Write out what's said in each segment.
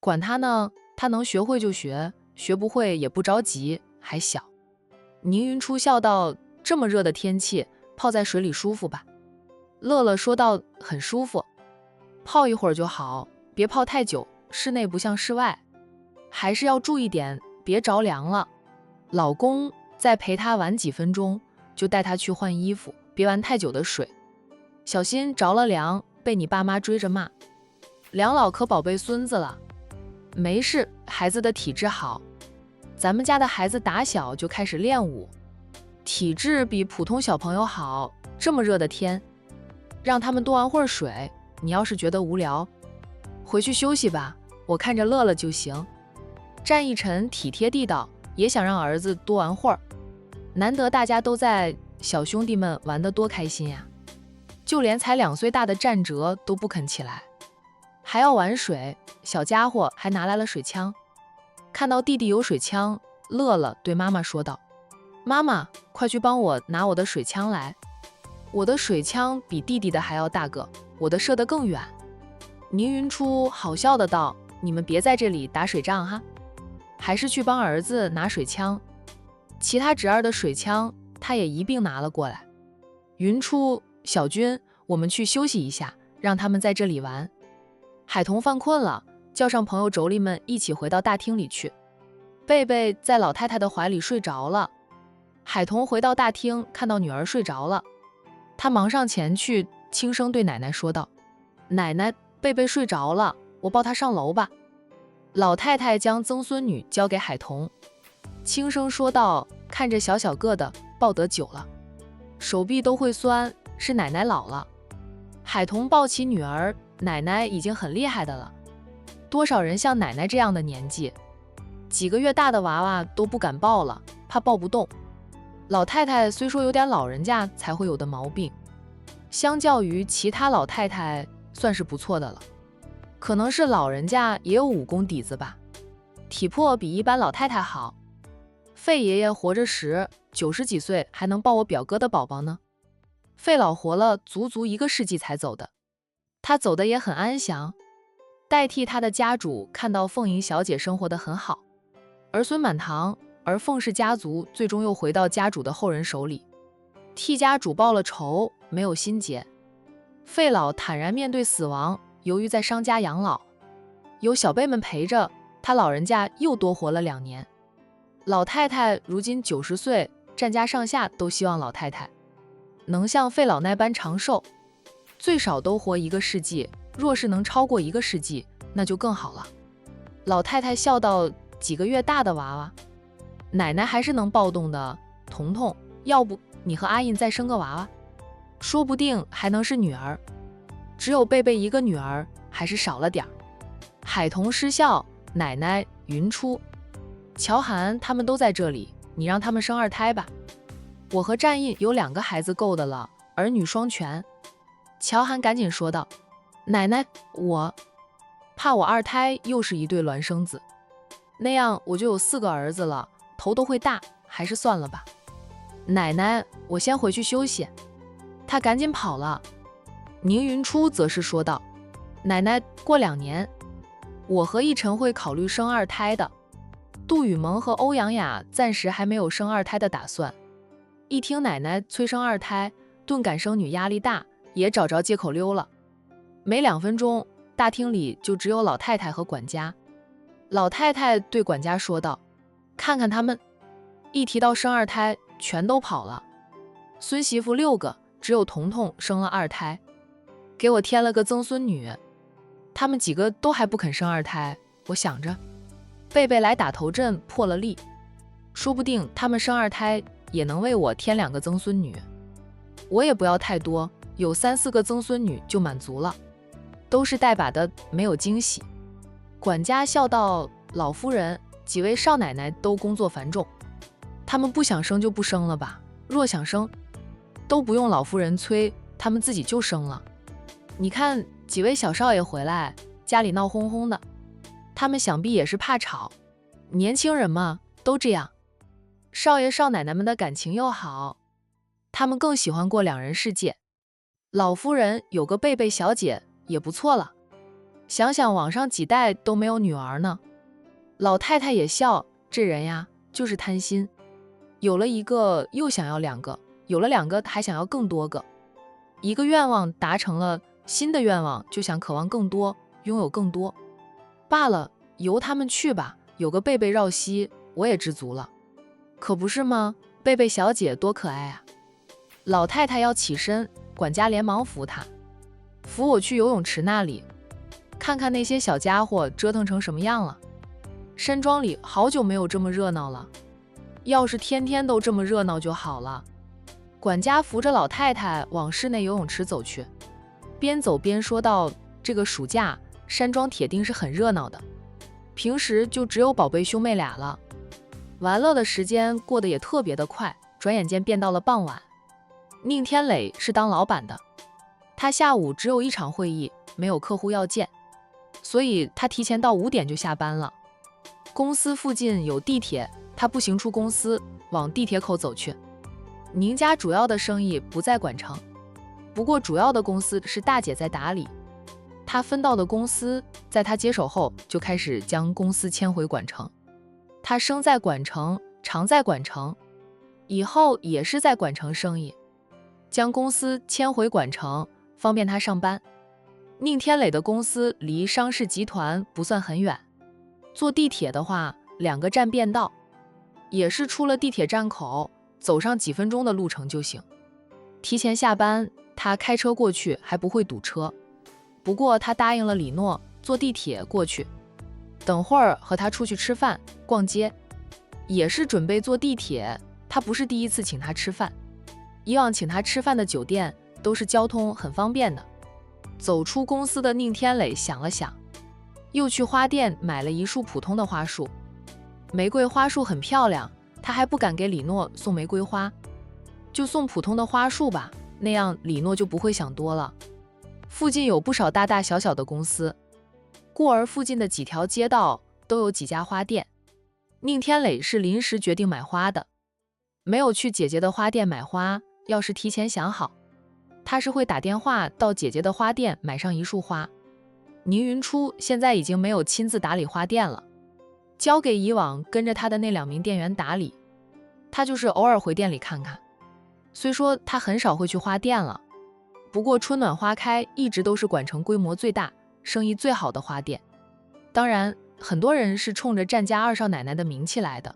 管他呢，他能学会就学，学不会也不着急，还小。宁云初笑道：这么热的天气，泡在水里舒服吧？乐乐说道：很舒服，泡一会儿就好，别泡太久，室内不像室外，还是要注意点，别着凉了。老公再陪她玩几分钟，就带她去换衣服，别玩太久的水，小心着了凉，被你爸妈追着骂。梁老可宝贝孙子了，没事，孩子的体质好，咱们家的孩子打小就开始练武，体质比普通小朋友好。这么热的天，让他们多玩会儿水，你要是觉得无聊，回去休息吧，我看着乐乐就行。战一晨体贴地道，也想让儿子多玩会儿，难得大家都在，小兄弟们玩得多开心呀！就连才2岁大的战哲都不肯起来，还要玩水，小家伙还拿来了水枪。看到弟弟有水枪，乐乐对妈妈说道：妈妈，快去帮我拿我的水枪来，我的水枪比弟弟的还要大个，我的射得更远。宁云初好笑的道：你们别在这里打水仗哈，还是去帮儿子拿水枪。其他侄儿的水枪他也一并拿了过来。云初、小军，我们去休息一下，让他们在这里玩。海童犯困了，叫上朋友妯娌们一起回到大厅里去。贝贝在老太太的怀里睡着了。海童回到大厅，看到女儿睡着了，他忙上前去，轻声对奶奶说道：奶奶，贝贝睡着了，我抱她上楼吧。老太太将曾孙女交给海童，轻声说道：看着小小个的，抱得久了，手臂都会酸，是奶奶老了。海童抱起女儿，奶奶已经很厉害的了，多少人像奶奶这样的年纪，几个月大的娃娃都不敢抱了，怕抱不动。老太太虽说有点老人家才会有的毛病，相较于其他老太太算是不错的了，可能是老人家也有武功底子吧，体魄比一般老太太好。费爷爷活着时90几岁还能抱我表哥的宝宝呢，费老活了足足1个世纪才走的，他走的也很安详，代替他的家主看到凤莹小姐生活得很好，儿孙满堂，而凤氏家族最终又回到家主的后人手里，替家主报了仇，没有心结。费老坦然面对死亡，由于在商家养老，有小辈们陪着，他老人家又多活了2年。老太太如今90岁，战家上下都希望老太太能像费老那般长寿，最少都活1个世纪，若是能超过1个世纪，那就更好了。老太太笑道：几个月大的娃娃，奶奶还是能抱动的。彤彤，要不你和阿印再生个娃娃，说不定还能是女儿。只有贝贝1个女儿，还是少了点儿。海童失笑，奶奶、云初、乔涵他们都在这里，你让他们生2胎吧。我和战印有2个孩子够的了，儿女双全。乔涵赶紧说道：奶奶，我怕我2胎又是一对孪生子，那样我就有4个儿子了，头都会大，还是算了吧。奶奶，我先回去休息。他赶紧跑了。宁云初则是说道：奶奶，过2年，我和奕晨会考虑生2胎的。杜雨萌和欧阳雅暂时还没有生2胎的打算。一听奶奶催生2胎，顿感生女压力大，也找着借口溜了。没2分钟，大厅里就只有老太太和管家。老太太对管家说道：看看他们，一提到生2胎，全都跑了。孙媳妇6个，只有彤彤生了2胎，给我添了个曾孙女。他们几个都还不肯生2胎，我想着贝贝来打头阵破了例，说不定他们生2胎也能为我添2个曾孙女。我也不要太多，有3、4个曾孙女就满足了，都是带把的，没有惊喜。管家笑道：老夫人，几位少奶奶都工作繁重，他们不想生就不生了吧，若想生，都不用老夫人催，他们自己就生了。你看几位小少爷回来，家里闹哄哄的，他们想必也是怕吵，年轻人嘛，都这样。少爷少奶奶们的感情又好，他们更喜欢过2人世界。老夫人有个贝贝小姐也不错了。想想网上几代都没有女儿呢。老太太也笑，这人呀，就是贪心，有了一个又想要两个，有了两个还想要更多个。一个愿望达成了，新的愿望就想渴望更多，拥有更多。罢了，由他们去吧，有个贝贝绕膝，我也知足了。可不是吗？贝贝小姐多可爱啊！老太太要起身，管家连忙扶她，扶我去游泳池那里，看看那些小家伙折腾成什么样了。山庄里好久没有这么热闹了，要是天天都这么热闹就好了。管家扶着老太太往室内游泳池走去，边走边说道：“这个暑假，山庄铁定是很热闹的，平时就只有宝贝兄妹俩了。玩乐的时间过得也特别的快，转眼间便到了傍晚。宁天磊是当老板的，他下午只有一场会议，没有客户要见，所以他提前到5点就下班了。公司附近有地铁，他步行出公司，往地铁口走去。宁家主要的生意不在管城，不过主要的公司是大姐在打理。他分到的公司，在他接手后就开始将公司迁回管城。他生在管城，长在管城，以后也是在管城生意，将公司迁回管城，方便他上班。宁天磊的公司离商事集团不算很远，坐地铁的话2个站便到，也是出了地铁站口，走上几分钟的路程就行。提前下班，他开车过去还不会堵车。不过他答应了李诺，坐地铁过去，等会儿和他出去吃饭、逛街，也是准备坐地铁。他不是第一次请他吃饭，以往请他吃饭的酒店都是交通很方便的。走出公司的宁天磊想了想，又去花店买了一束普通的花束。玫瑰花束很漂亮，他还不敢给李诺送玫瑰花，就送普通的花束吧，那样李诺就不会想多了。附近有不少大大小小的公司，故而附近的几条街道都有几家花店。宁天磊是临时决定买花的，没有去姐姐的花店买花，要是提前想好，他是会打电话到姐姐的花店买上一束花。宁云初现在已经没有亲自打理花店了，交给以往跟着他的那2名店员打理，他就是偶尔回店里看看。虽说他很少会去花店了，不过春暖花开一直都是管城规模最大、生意最好的花店。当然，很多人是冲着占家二少奶奶的名气来的，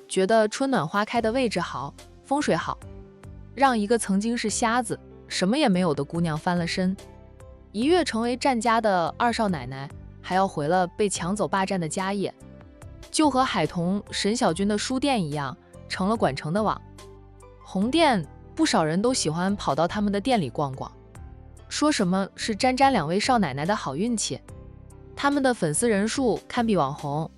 觉得春暖花开的位置好，风水好，让一个曾经是瞎子、什么也没有的姑娘翻了身，一跃成为占家的二少奶奶，还要回了被抢走霸占的家业，就和海童、沈小军的书店一样，成了管城的网红店。不少人都喜欢跑到他们的店里逛逛，说什么是沾沾2位少奶奶的好运气。他们的粉丝人数堪比网红，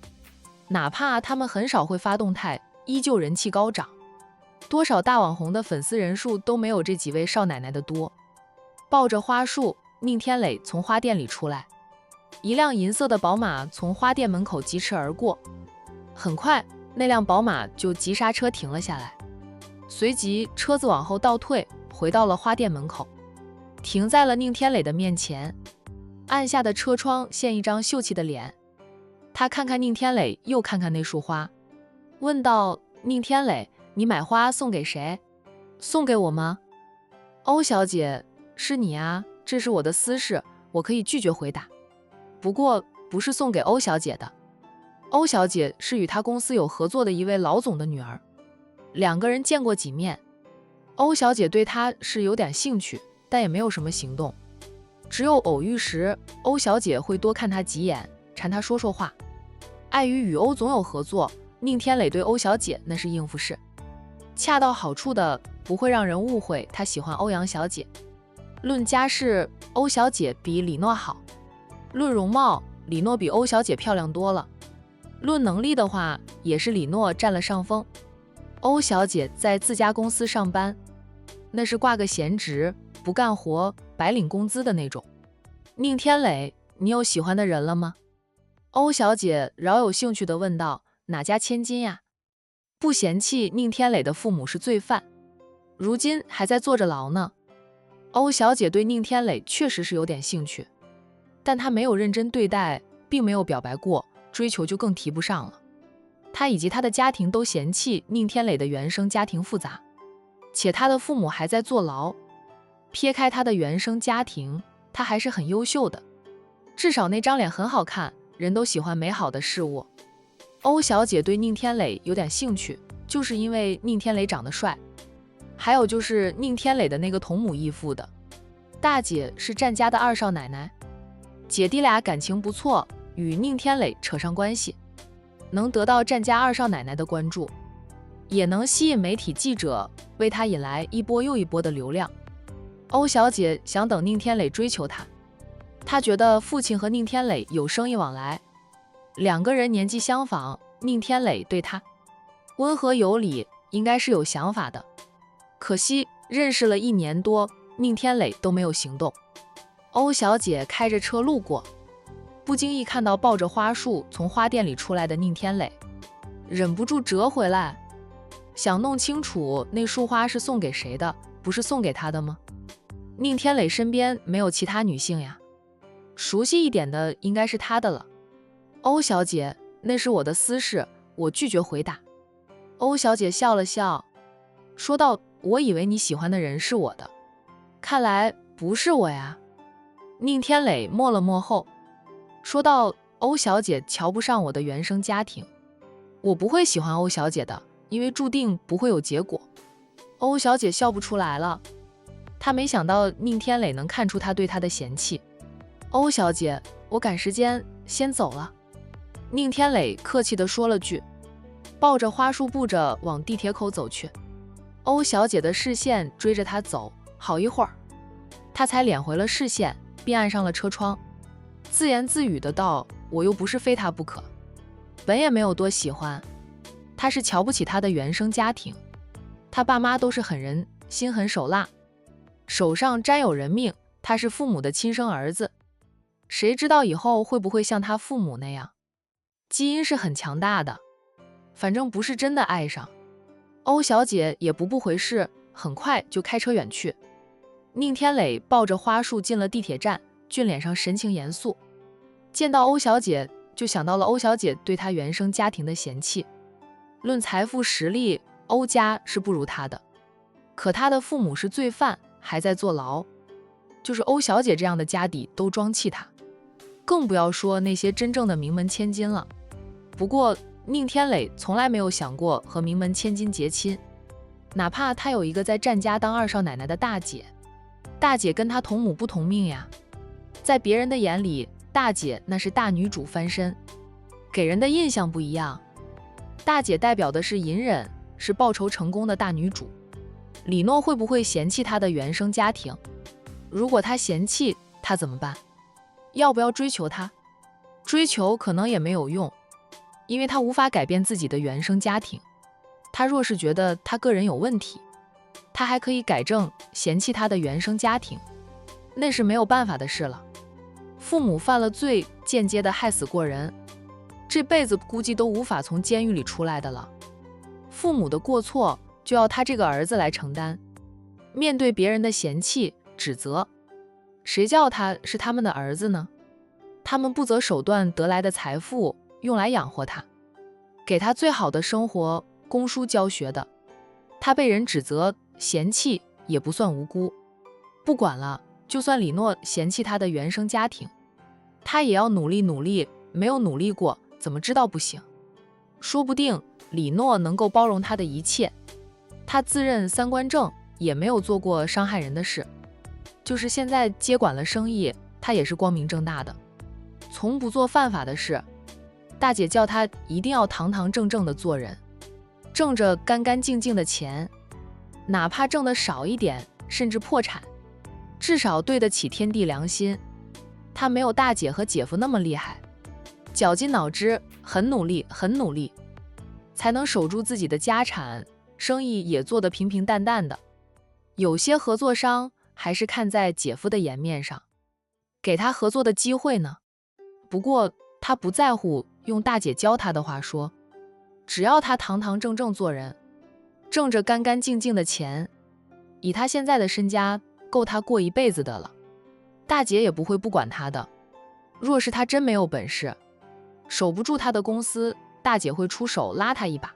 哪怕他们很少会发动态，依旧人气高涨。多少大网红的粉丝人数都没有这几位少奶奶的多。抱着花束，宁天磊从花店里出来，一辆银色的宝马从花店门口疾驰而过，很快那辆宝马就急刹车停了下来，随即车子往后倒退，回到了花店门口，停在了宁天磊的面前。按下的车窗现一张秀气的脸，他看看宁天磊，又看看那束花，问道：宁天磊，你买花送给谁？送给我吗？欧小姐，是你啊，这是我的私事，我可以拒绝回答。不过不是送给欧小姐的，欧小姐是与她公司有合作的一位老总的女儿，2个人见过几面。欧小姐对她是有点兴趣，但也没有什么行动。只有偶遇时，欧小姐会多看他几眼，缠他说说话。碍于与欧总有合作，宁天磊对欧小姐那是应付式，恰到好处的，不会让人误会他喜欢欧阳小姐。论家世，欧小姐比李诺好；论容貌，李诺比欧小姐漂亮多了；论能力的话，也是李诺占了上风。欧小姐在自家公司上班，那是挂个闲职，不干活，白领工资的那种。宁天磊，你有喜欢的人了吗？欧小姐饶有兴趣地问道，哪家千金呀？不嫌弃宁天磊的父母是罪犯，如今还在坐着牢呢。欧小姐对宁天磊确实是有点兴趣，但他没有认真对待，并没有表白过，追求就更提不上了。他以及他的家庭都嫌弃宁天磊的原生家庭复杂，且他的父母还在坐牢。撇开他的原生家庭，他还是很优秀的，至少那张脸很好看，人都喜欢美好的事物。欧小姐对宁天磊有点兴趣，就是因为宁天磊长得帅，还有就是宁天磊的那个同母异父的大姐是战家的二少奶奶，姐弟俩感情不错，与宁天磊扯上关系，能得到战家二少奶奶的关注，也能吸引媒体记者，为他引来一波又一波的流量。欧小姐想等宁天磊追求她，她觉得父亲和宁天磊有生意往来，两个人年纪相仿，宁天磊对她温和有礼，应该是有想法的。可惜认识了1年多，宁天磊都没有行动。欧小姐开着车路过，不经意看到抱着花束从花店里出来的宁天磊，忍不住折回来，想弄清楚那束花是送给谁的，不是送给他的吗？宁天磊身边没有其他女性呀，熟悉一点的应该是他的了。欧小姐，那是我的私事，我拒绝回答。欧小姐笑了笑，说道：我以为你喜欢的人是我的，看来不是我呀。宁天磊默了默后说道：欧小姐瞧不上我的原生家庭，我不会喜欢欧小姐的，因为注定不会有结果。欧小姐笑不出来了，她没想到宁天磊能看出她对她的嫌弃。欧小姐，我赶时间，先走了。宁天磊客气地说了句，抱着花束步着往地铁口走去。欧小姐的视线追着他走，好一会儿，他才敛回了视线，并按上了车窗，自言自语的道：我又不是非他不可，本也没有多喜欢，他是瞧不起他的原生家庭，他爸妈都是狠人，心狠手辣，手上沾有人命，他是父母的亲生儿子，谁知道以后会不会像他父母那样，基因是很强大的，反正不是真的爱上。欧小姐也不回事，很快就开车远去。宁天磊抱着花束进了地铁站，俊脸上神情严肃，见到欧小姐就想到了欧小姐对他原生家庭的嫌弃。论财富实力，欧家是不如他的，可他的父母是罪犯，还在坐牢，就是欧小姐这样的家底都装弃他，更不要说那些真正的名门千金了。不过宁天磊从来没有想过和名门千金结亲，哪怕他有一个在战家当二少奶奶的大姐，大姐跟他同母不同命呀。在别人的眼里，大姐那是大女主翻身，给人的印象不一样。大姐代表的是隐忍，是报仇成功的大女主。李诺会不会嫌弃她的原生家庭？如果他嫌弃，他怎么办？要不要追求她？追求可能也没有用，因为他无法改变自己的原生家庭。他若是觉得他个人有问题，他还可以改正嫌弃他的原生家庭，那是没有办法的事了。父母犯了罪，间接的害死过人，这辈子估计都无法从监狱里出来的了。父母的过错就要他这个儿子来承担。面对别人的嫌弃指责，谁叫他是他们的儿子呢？他们不择手段得来的财富用来养活他，给他最好的生活，供书教学的，他被人指责嫌弃也不算无辜。不管了，就算李诺嫌弃他的原生家庭，他也要努力努力，没有努力过怎么知道不行？说不定李诺能够包容他的一切，他自认三观正，也没有做过伤害人的事，就是现在接管了生意，他也是光明正大的，从不做犯法的事。大姐叫他一定要堂堂正正的做人，挣着干干净净的钱，哪怕挣得少一点，甚至破产，至少对得起天地良心。他没有大姐和姐夫那么厉害，绞尽脑汁，很努力很努力，才能守住自己的家产，生意也做得平平淡淡的。有些合作商还是看在姐夫的颜面上，给他合作的机会呢。不过他不在乎，用大姐教他的话说，只要他堂堂正正做人，挣着干干净净的钱，以他现在的身家够他过一辈子的了，大姐也不会不管他的。若是他真没有本事，守不住他的公司，大姐会出手拉他一把。